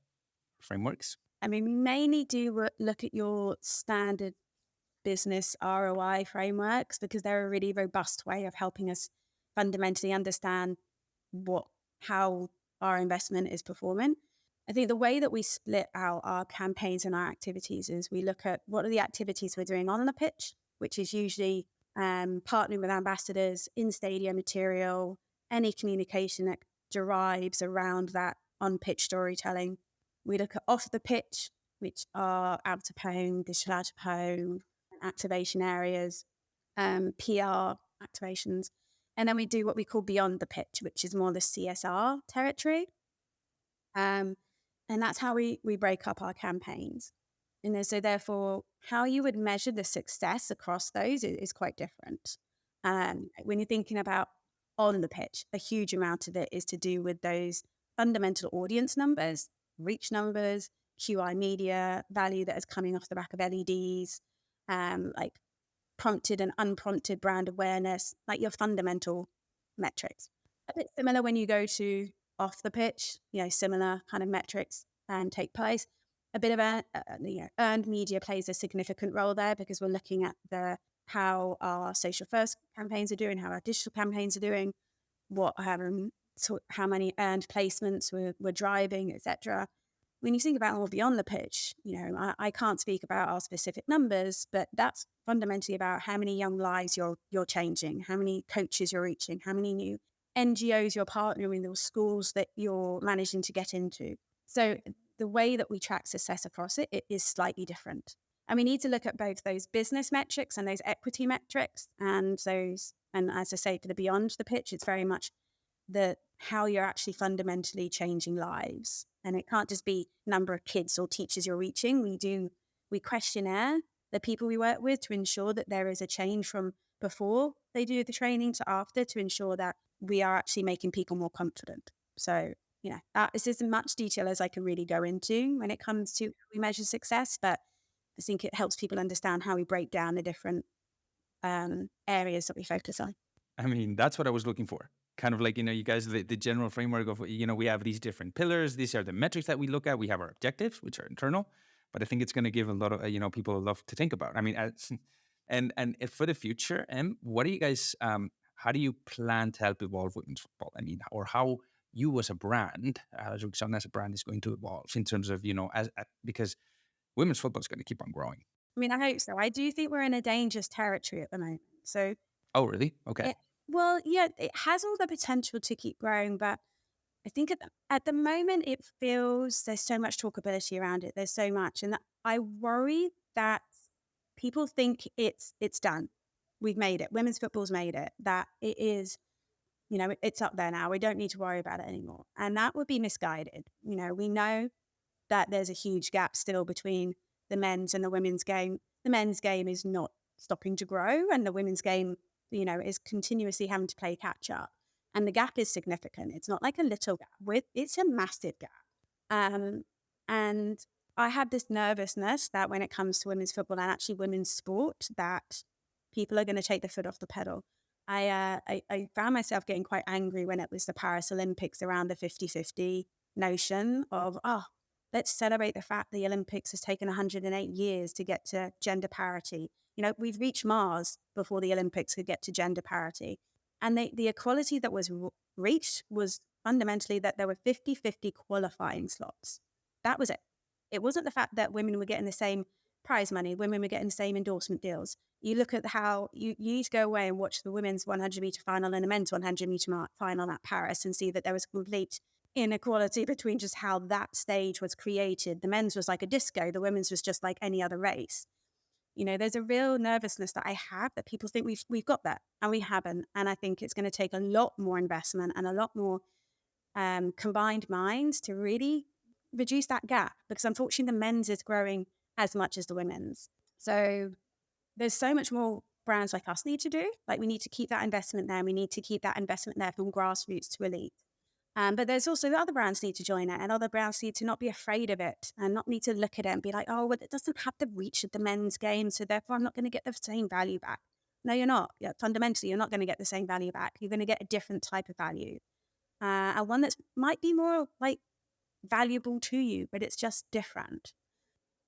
Frameworks? I mean, we mainly do look at your standard business ROI frameworks because they're a really robust way of helping us fundamentally understand how our investment is performing. I think the way that we split out our campaigns and our activities is we look at what are the activities we're doing on the pitch, which is usually partnering with ambassadors, in stadium material, any communication that derives around that on pitch storytelling. We look at off the pitch, which are out of home, digital out of home, activation areas, PR activations. And then we do what we call beyond the pitch, which is more the CSR territory. Um, and that's how we break up our campaigns. So therefore, how you would measure the success across those is quite different. When you're thinking about on the pitch, a huge amount of it is to do with those fundamental audience numbers, reach numbers, QI media, value that is coming off the back of LEDs, like prompted and unprompted brand awareness, like your fundamental metrics. A bit similar when you go to off the pitch, similar kind of metrics take place. A bit of earned media plays a significant role there because we're looking at how our social first campaigns are doing, how our digital campaigns are doing, how many earned placements we're driving, etc. When you think about more beyond the pitch, I can't speak about our specific numbers, but that's fundamentally about how many young lives you're changing, how many coaches you're reaching, how many new NGOs you're partnering with, or schools that you're managing to get into. So the way that we track success across it is slightly different. And we need to look at both those business metrics and those equity metrics and as I say, for the beyond the pitch, it's very much how you're actually fundamentally changing lives. And it can't just be number of kids or teachers you're reaching. We questionnaire the people we work with to ensure that there is a change from before they do the training to after, to ensure that we are actually making people more confident. So, this is as much detail as I can really go into when it comes to how we measure success, but I think it helps people understand how we break down the different areas that we focus on. I mean, that's what I was looking for. Kind of like, you guys, the general framework of, we have these different pillars. These are the metrics that we look at. We have our objectives, which are internal. But I think it's going to give a lot of, people a lot to think about. I mean, and if for the future, what do you guys, how do you plan to help evolve women's football? I mean, or how you as a brand, Rexona as a brand is going to evolve in terms of, because women's football is going to keep on growing. I mean, I hope so. I do think we're in a dangerous territory at the moment. So, oh, really? Okay. It has all the potential to keep growing, but I think at the moment it feels there's so much talkability around it. There's so much, and I worry that people think it's done. We've made it. Women's football's made it. That it is, it's up there now. We don't need to worry about it anymore, and that would be misguided. We know that there's a huge gap still between the men's and the women's game. The men's game is not stopping to grow, and the women's game, is continuously having to play catch up. And the gap is significant. It's not like a little gap. It's a massive gap. And I have this nervousness that when it comes to women's football and actually women's sport, that people are going to take the foot off the pedal. I found myself getting quite angry when it was the Paris Olympics around the 50-50 notion of, let's celebrate the fact the Olympics has taken 108 years to get to gender parity. We've reached Mars before the Olympics could get to gender parity. And the equality that was reached was fundamentally that there were 50-50 qualifying slots. That was it. It wasn't the fact that women were getting the same prize money, women were getting the same endorsement deals. You look at how you need to go away and watch the women's 100-meter final and the men's 100-meter final at Paris and see that there was complete inequality between just how that stage was created. The men's was like a disco, the women's was just like any other race. There's a real nervousness that I have that people think we've got that, and we haven't. And I think it's going to take a lot more investment and a lot more combined minds to really reduce that gap, because unfortunately the men's is growing as much as the women's. So there's so much more brands like us need to do. Like, we need to keep that investment there, and we need to keep that investment there from grassroots to elite. But there's also the other brands need to join it, and other brands need to not be afraid of it and not need to look at it and be like, well, it doesn't have the reach of the men's game, so therefore I'm not going to get the same value back. No, you're not. Fundamentally, you're not going to get the same value back. You're going to get a different type of value, and one that might be more like valuable to you, but it's just different.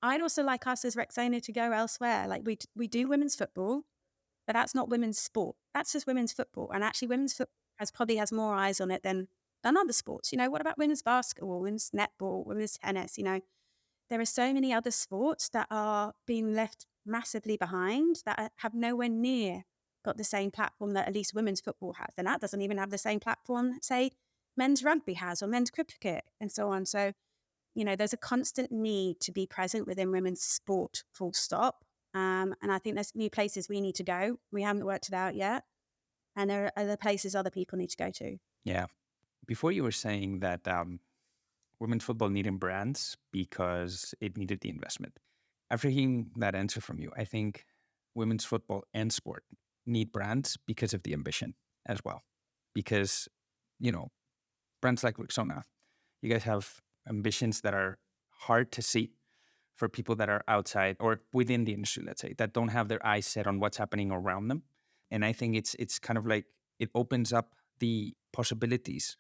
I'd also like us as Rexona to go elsewhere. Like, we do women's football, but that's not women's sport. That's just women's football, and actually women's football probably has more eyes on it than than other sports. What about women's basketball, women's netball, women's tennis? There are so many other sports that are being left massively behind that have nowhere near got the same platform that at least women's football has. And that doesn't even have the same platform that, say, men's rugby has or men's cricket and so on. So, there's a constant need to be present within women's sport, full stop. And I think there's new places we need to go. We haven't worked it out yet. And there are other places other people need to go to. Yeah. Before you were saying that women's football needed brands because it needed the investment. After hearing that answer from you, I think women's football and sport need brands because of the ambition as well. Because, you know, brands like Rexona, you guys have ambitions that are hard to see for people that are outside or within the industry, let's say, that don't have their eyes set on what's happening around them. And I think it's kind of like it opens up the possibilities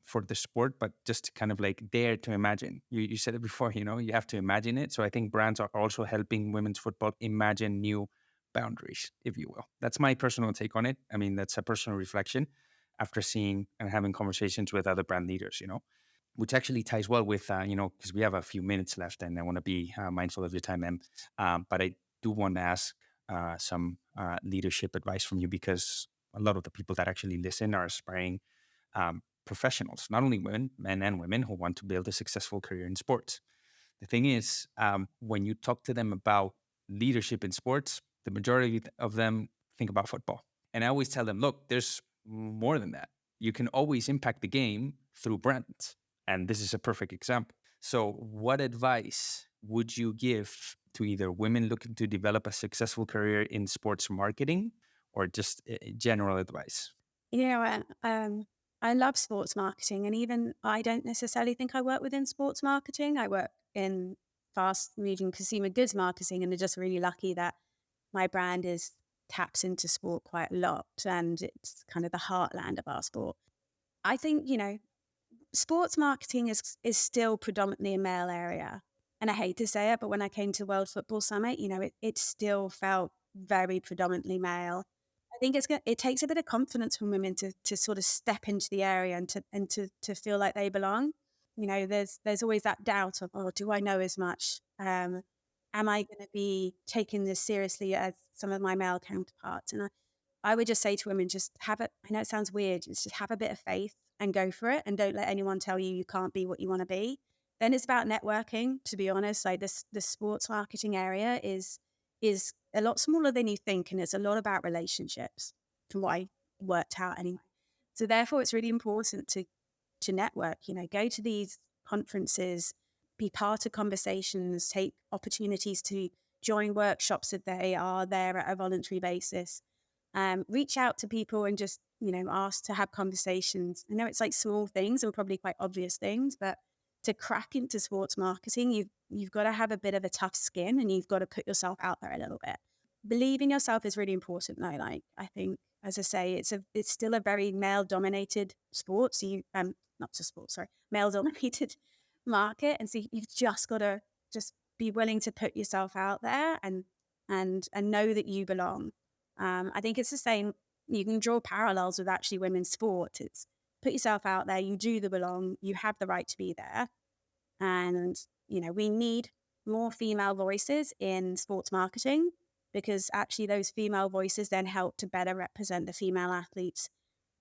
for the sport, but just kind of like dare to imagine. You said it before, you have to imagine it. So I think brands are also helping women's football imagine new boundaries, if you will. That's my personal take on it. I mean, that's a personal reflection after seeing and having conversations with other brand leaders, which actually ties well with, because we have a few minutes left and I want to be mindful of your time, Em. But I do want to ask some leadership advice from you because a lot of the people that actually listen are aspiring professionals, not only women, men and women who want to build a successful career in sports. The thing is, when you talk to them about leadership in sports, the majority of them think about football. And I always tell them, look, there's more than that. You can always impact the game through brands. And this is a perfect example. So, what advice would you give to either women looking to develop a successful career in sports marketing or just general advice? You know, uh, um, I love sports marketing, and even I don't necessarily think I work within sports marketing. I work in fast moving consumer goods marketing, and I'm just really lucky that my brand is taps into sport quite a lot, and it's kind of the heartland of our sport. I think sports marketing is still predominantly a male area, and I hate to say it, but when I came to World Football Summit, it still felt very predominantly male. I think it takes a bit of confidence from women to sort of step into the area and to feel like they belong. There's always that doubt of, oh, do I know as much? Am I going to be taking this seriously as some of my male counterparts? And I would just say to women, just have it. I know it sounds weird, just have a bit of faith and go for it, and don't let anyone tell you you can't be what you want to be. Then it's about networking. To be honest, like the sports marketing area is a lot smaller than you think, and it's a lot about relationships, from what I worked out anyway. So therefore, it's really important to network. Go to these conferences, be part of conversations, take opportunities to join workshops if they are there at a voluntary basis. Reach out to people and just ask to have conversations. I know it's like small things or probably quite obvious things, but to crack into sports marketing, you've got to have a bit of a tough skin and you've got to put yourself out there a little bit. Believe in yourself is really important though. Like, I think, as I say, it's still a very male dominated sport. So not just sports, sorry, male dominated market. And so you've just got to just be willing to put yourself out there and know that you belong. I think it's the same. You can draw parallels with actually women's sport. It's put yourself out there. You do the belong. You have the right to be there. And, we need more female voices in sports marketing because actually those female voices then help to better represent the female athletes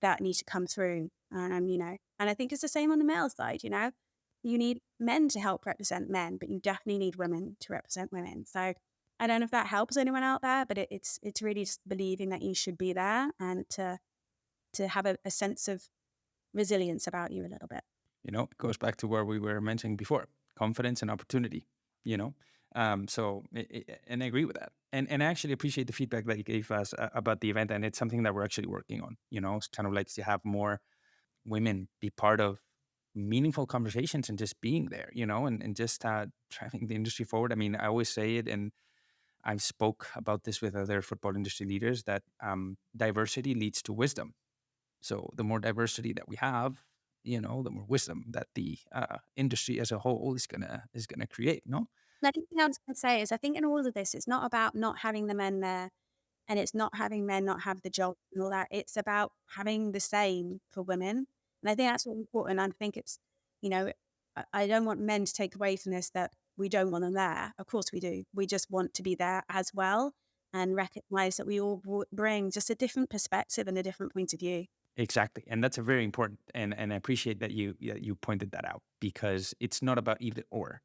that need to come through. And I think it's the same on the male side, you need men to help represent men, but you definitely need women to represent women. So I don't know if that helps anyone out there, but it's really just believing that you should be there and to have a sense of resilience about you a little bit. It goes back to where we were mentioning before, confidence and opportunity, you know? And I agree with that. And I actually appreciate the feedback that you gave us about the event. And it's something that we're actually working on, it's kind of like to have more women be part of meaningful conversations and just being there, and just driving the industry forward. I mean, I always say it, and I've spoke about this with other football industry leaders that diversity leads to wisdom. So the more diversity that we have, the more wisdom that the industry as a whole is gonna create. No, And I think the thing I was going to say is I think in all of this, it's not about not having the men there and it's not having men not have the job and all that. It's about having the same for women. And I think that's really important. I think it's, you know, I don't want men to take away from this that we don't want them there. Of course we do. We just want to be there as well and recognize that we all bring just a different perspective and a different point of view. Exactly. And that's a very important, and I appreciate that you pointed that out, because it's not about either or.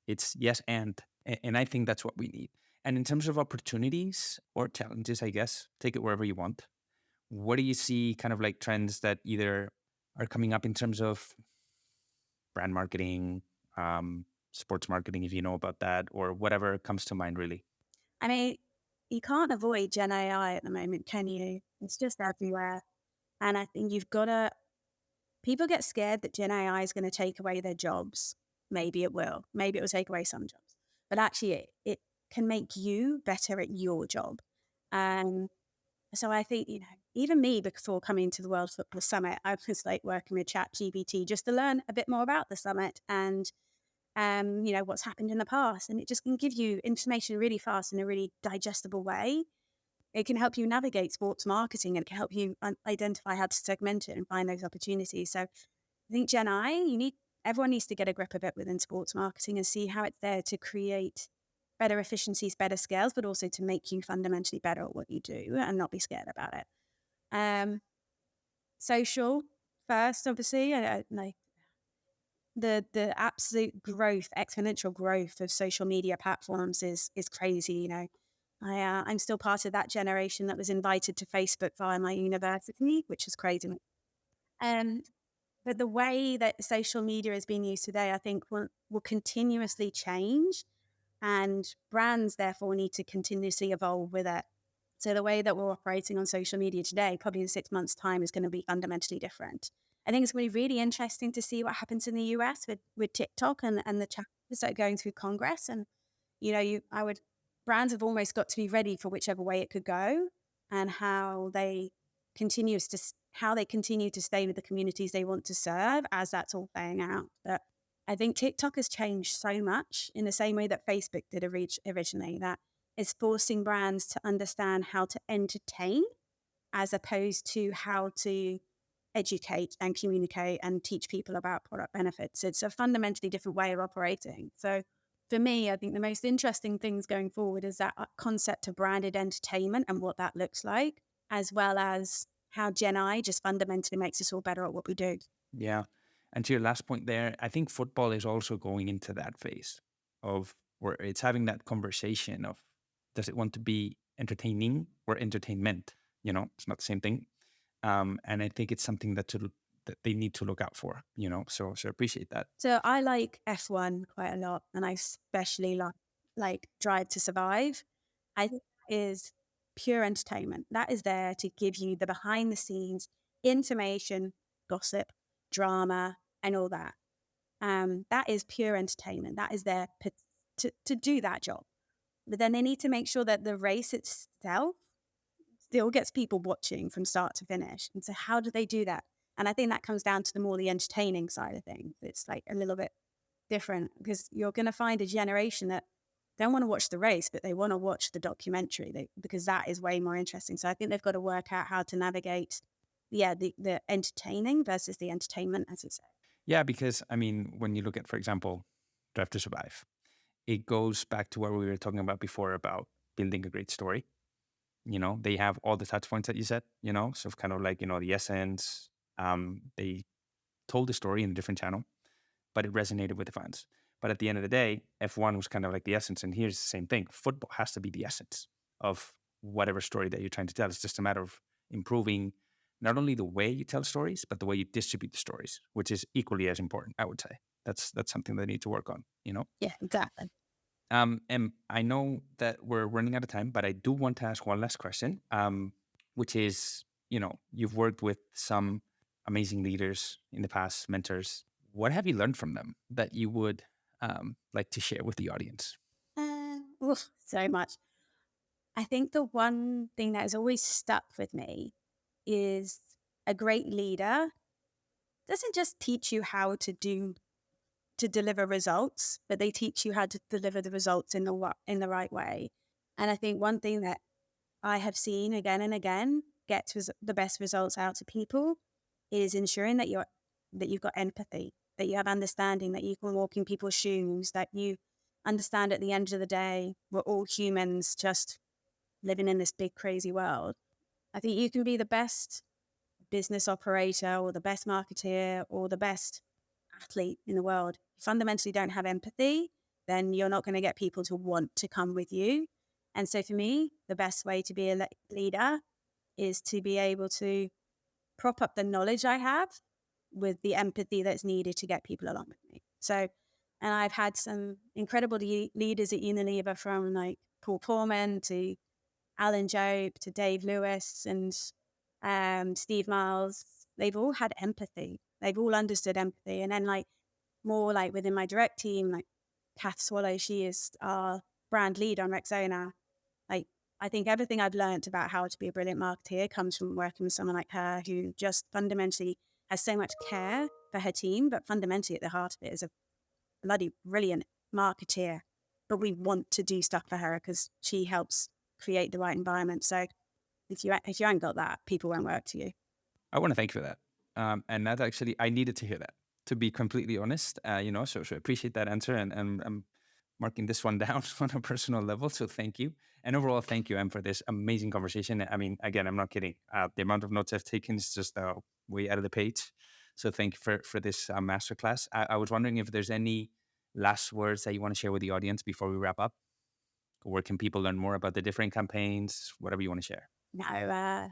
It's yes and I think that's what we need. And in terms of opportunities or challenges, I guess, take it wherever you want. What do you see kind of like trends that either are coming up in terms of brand marketing, sports marketing, if you know about that, or whatever comes to mind, really? I mean, you can't avoid Gen AI at the moment, can you? It's just everywhere. And I think you've got to, people get scared that Gen AI is going to take away their jobs. Maybe it will. Maybe it will take away some jobs. But actually, it can make you better at your job. And so I think, even me, before coming to the World Football Summit, I was like working with ChatGPT just to learn a bit more about the summit and, what's happened in the past. And it just can give you information really fast in a really digestible way. It can help you navigate sports marketing and it can help you identify how to segment it and find those opportunities. So I think Gen I, everyone needs to get a grip of it within sports marketing and see how it's there to create better efficiencies, better scales, but also to make you fundamentally better at what you do and not be scared about it. Um, Social first, obviously, like the absolute growth, exponential growth of social media platforms is crazy. I'm still part of that generation that was invited to Facebook via my university, which is crazy. Um, but the way that social media is being used today, I think will continuously change, and brands therefore need to continuously evolve with it. So the way that we're operating on social media today, probably in 6 months' time, is going to be fundamentally different. I think it's going to be really interesting to see what happens in the US with TikTok and the chapters that are going through Congress. And brands have almost got to be ready for whichever way it could go, and how they continue to stay with the communities they want to serve as that's all playing out. But I think TikTok has changed so much in the same way that Facebook did originally, that it's forcing brands to understand how to entertain as opposed to how to educate and communicate and teach people about product benefits. It's a fundamentally different way of operating. So for me, I think the most interesting things going forward is that concept of branded entertainment and what that looks like, as well as how Gen I just fundamentally makes us all better at what we do. Yeah. And to your last point there, I think football is also going into that phase of where it's having that conversation of, does it want to be entertaining or entertainment? It's not the same thing. And I think it's something that they need to look out for, so appreciate that. So I like F1 quite a lot, and I especially like Drive to Survive. I think that is pure entertainment. That is there to give you the behind the scenes information, gossip, drama, and all that. That is pure entertainment. That is there to do that job. But then they need to make sure that the race itself still gets people watching from start to finish. And so how do they do that? And I think that comes down to the entertaining side of things. It's like a little bit different because you're going to find a generation that don't want to watch the race, but they want to watch the documentary because that is way more interesting. So I think they've got to work out how to navigate, the entertaining versus the entertainment, as you say. Yeah, because I mean, when you look at, for example, Drive to Survive, it goes back to what we were talking about before about building a great story. They have all the touch points that you said, so kind of like, the essence. They told the story in a different channel, but it resonated with the fans. But at the end of the day, F1 was kind of like the essence. And here's the same thing. Football has to be the essence of whatever story that you're trying to tell. It's just a matter of improving not only the way you tell stories, but the way you distribute the stories, which is equally as important, I would say. That's something they need to work on. Yeah, exactly. And I know that we're running out of time, but I do want to ask one last question, which is, you've worked with some amazing leaders in the past, mentors. What have you learned from them that you would like to share with the audience? So much. I think the one thing that has always stuck with me is a great leader doesn't just teach you how to deliver results, but they teach you how to deliver the results in the right way. And I think one thing that I have seen again and again get the best results out to people is ensuring that you're that you've got empathy, that you have understanding, that you can walk in people's shoes, that you understand at the end of the day, we're all humans just living in this big, crazy world. I think you can be the best business operator or the best marketeer or the best athlete in the world. If you fundamentally don't have empathy, then you're not going to get people to want to come with you. And so for me, the best way to be a leader is to be able to prop up the knowledge I have with the empathy that's needed to get people along with me. So, and I've had some incredible leaders at Unilever, from like Paul Porman to Alan Jope to Dave Lewis and Steve Miles. They've all had empathy. They've all understood empathy. And then like more like within my direct team, like Kath Swallow, she is our brand lead on Rexona. Like, I think everything I've learned about how to be a brilliant marketeer comes from working with someone like her, who just fundamentally has so much care for her team, but fundamentally at the heart of it is a bloody brilliant marketeer. But we want to do stuff for her because she helps create the right environment. So if you ain't got that, people won't work to you. I want to thank you for that. And that actually, I needed to hear that, to be completely honest. So I appreciate that answer. And I'm marking this one down on a personal level. So thank you. And overall, thank you, Em, for this amazing conversation. I mean, again, I'm not kidding. The amount of notes I've taken is just way out of the page. So thank you for this masterclass. I was wondering if there's any last words that you want to share with the audience before we wrap up. Where can people learn more about the different campaigns, whatever you want to share? No,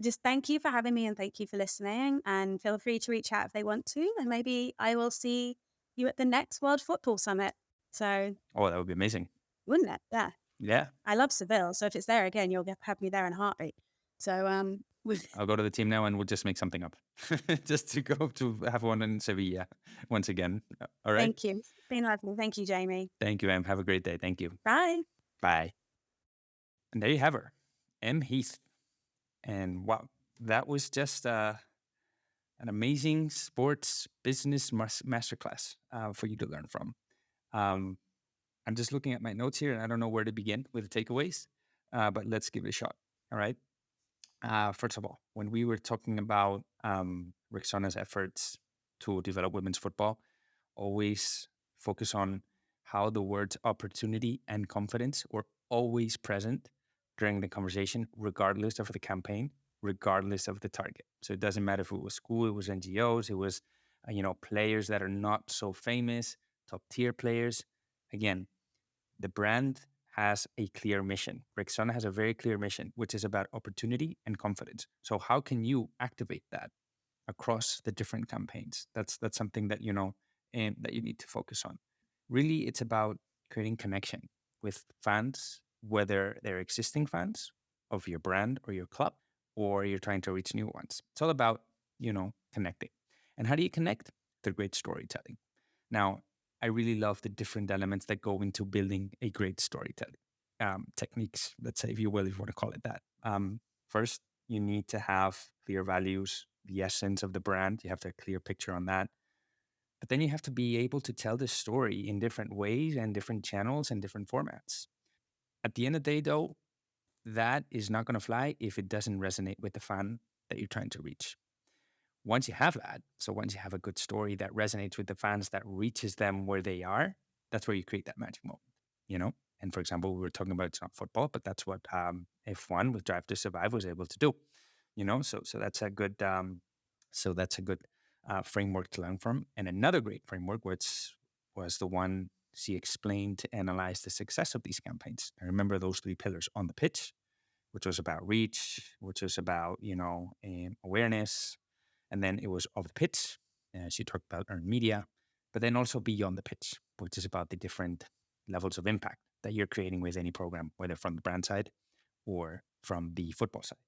just thank you for having me and thank you for listening. And feel free to reach out if they want to. And maybe I will see you at the next World Football Summit. So, Oh, that would be amazing. wouldn't it? Yeah. Yeah. I love Seville. So if it's there again, you'll have me there in a heartbeat. So, I'll go to the team now and we'll just make something up just to go to have one in Sevilla once again. All right. thank you. It's been lovely. Thank you, Jamie. Thank you, Em. Have a great day. Thank you. Bye. Bye. And there you have her, Em Heath. And wow, that was just an amazing sports business masterclass for you to learn from. I'm just looking at my notes here and I don't know where to begin with the takeaways, but let's give it a shot. All right. First of all, when we were talking about Rexona's efforts to develop women's football, always focus on how the words opportunity and confidence were always present during the conversation, regardless of the campaign, regardless of the target. So it doesn't matter if it was school, it was NGOs, it was players that are not so famous, top tier players. Again, the brand has a clear mission. Rexona has a very clear mission, which is about opportunity and confidence. So how can you activate that across the different campaigns? That's something that and that you need to focus on. Really, it's about creating connection with fans, whether they're existing fans of your brand or your club, or you're trying to reach new ones. It's all about connecting. And how do you connect? Through great storytelling. Now, I really love the different elements that go into building a great storytelling techniques, let's say, if you will, if you want to call it that. First, you need to have clear values, the essence of the brand. You have to have a clear picture on that. But then you have to be able to tell the story in different ways and different channels and different formats. At the end of the day, though, that is not going to fly if it doesn't resonate with the fan that you're trying to reach. Once you have that, so once you have a good story that resonates with the fans, that reaches them where they are, that's where you create that magic moment. And for example, we were talking about it's not football, but that's what F1 with Drive to Survive was able to do. So that's a good framework to learn from. And another great framework, which was the one she explained to analyze the success of these campaigns. I remember those three pillars: on the pitch, which was about reach, which was about awareness, and then it was off the pitch. She talked about earned media, but then also beyond the pitch, which is about the different levels of impact that you're creating with any program, whether from the brand side or from the football side.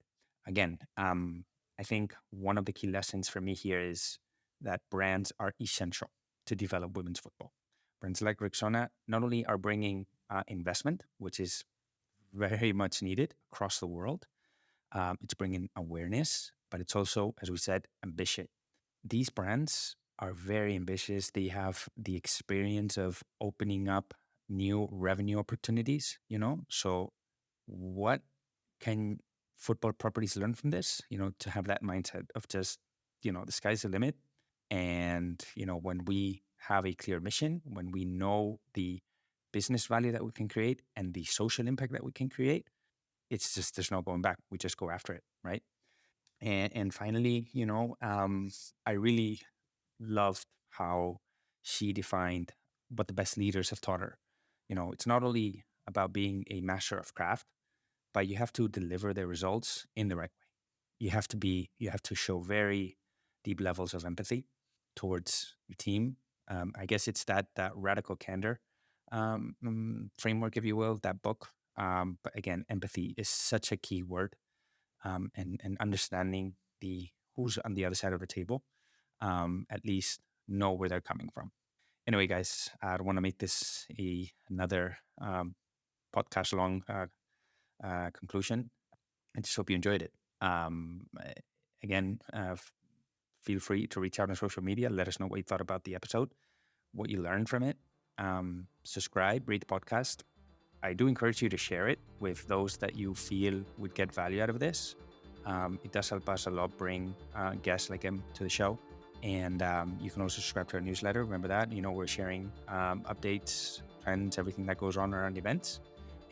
Again, I think one of the key lessons for me here is that brands are essential to develop women's football. Brands like Rexona not only are bringing investment, which is very much needed across the world, it's bringing awareness, but it's also, as we said, ambition. These brands are very ambitious. They have the experience of opening up new revenue opportunities. So what can football properties learn from this? To have that mindset of just, the sky's the limit. And, when we have a clear mission, when we know the business value that we can create and the social impact that we can create, it's just, there's no going back. We just go after it. Right. And finally, I really loved how she defined what the best leaders have taught her. It's not only about being a master of craft, but you have to deliver the results in the right way. You have to show very deep levels of empathy towards your team. I guess it's that radical candor framework, if you will, that book. But again, empathy is such a key word, and understanding the who's on the other side of the table, at least know where they're coming from. Anyway, guys, I don't want to make this another podcast long conclusion. I just hope you enjoyed it. Again, feel free to reach out on social media. Let us know what you thought about the episode, what you learned from it. Subscribe, rate the podcast. I do encourage you to share it with those that you feel would get value out of this. It does help us a lot bring guests like him to the show. And you can also subscribe to our newsletter. Remember that, we're sharing updates, trends, everything that goes on around events.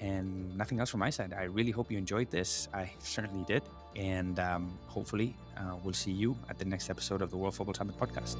And nothing else from my side. I really hope you enjoyed this. I certainly did. And hopefully we'll see you at the next episode of the World Football Summit podcast.